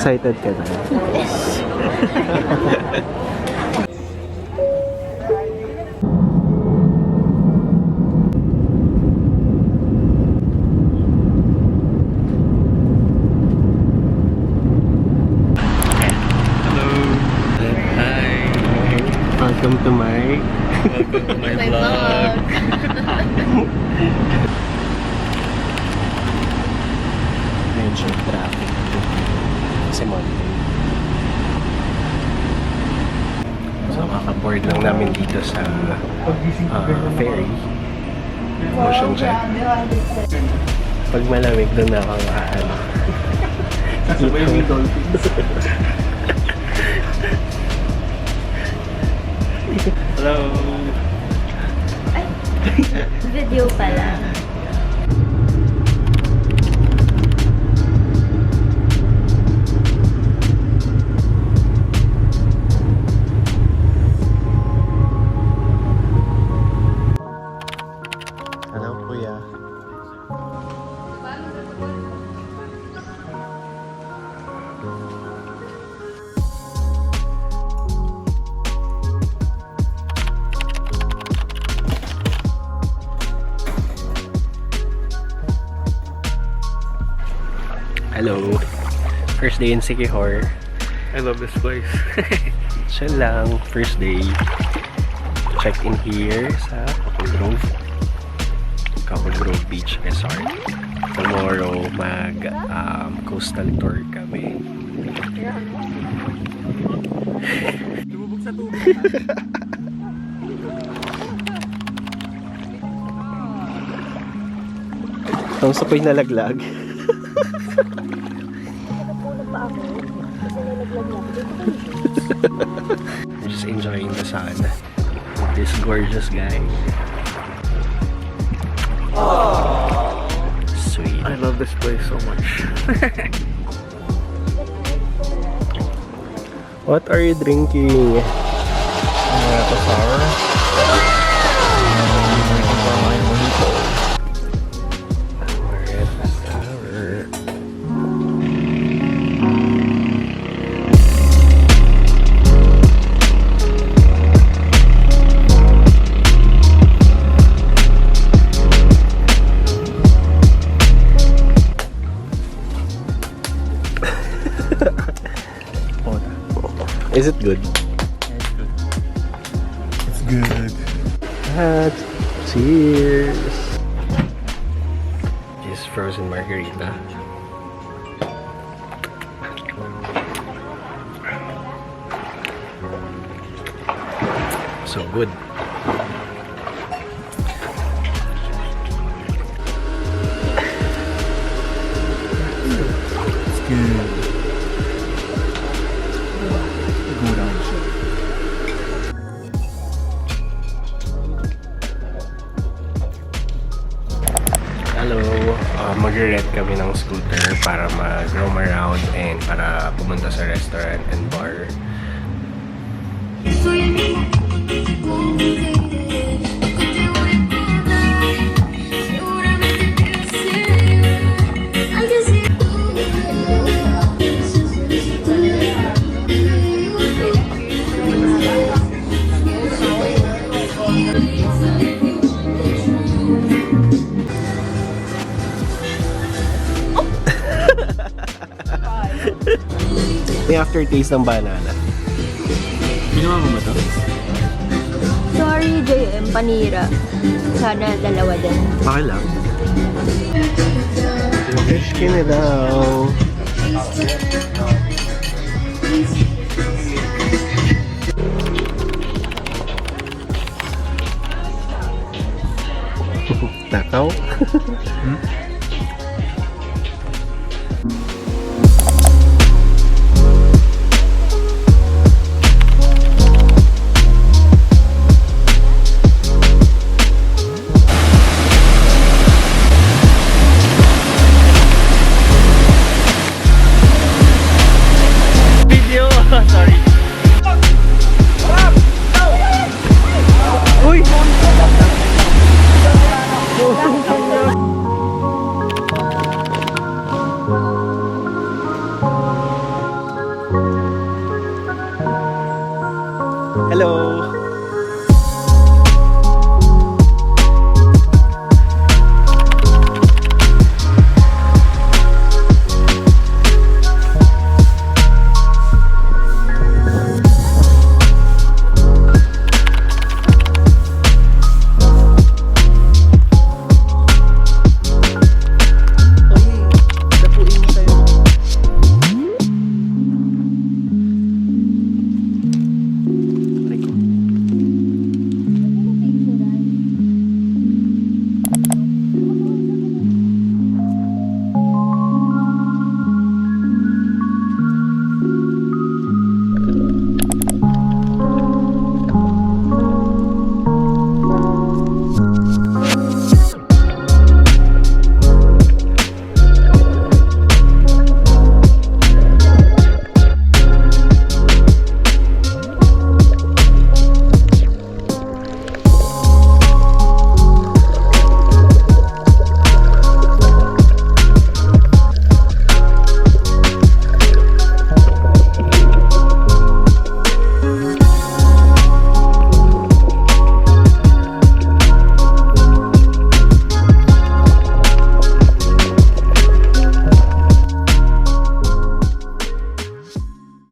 Excited ka na? Yes. Welcome to my vlog. Medyo traffic kasi Monday. So kaka-board lang namin dito sa ferry Ocean Jet. Pag malamig doon na ako kasabay yung dolphins. Hello! Ay, video pala. Hello, kuya. Hello. First day in Siquijor. I love this place. Chill lang. First day. Checked in here sa Couple Grove Beach Resort. Tomorrow coastal tour kami. Lumubog sa tubig. Ang sapoy nalaglag. I'm just enjoying the sun with this gorgeous guy. Sweet. I love this place so much. What are you drinking? Apple sour. Is it good? It's good. Cheers! This is frozen margarita. So good. It's good. Hello! Mag-rent kami ng scooter para mag-roam around and para pumunta sa restaurant and bar. May aftertaste ng banana. Ginawa mo ba ito? Sorry, JM, panira. Sana dalawa din. Okay lang. Fish ka na daw. Takaw?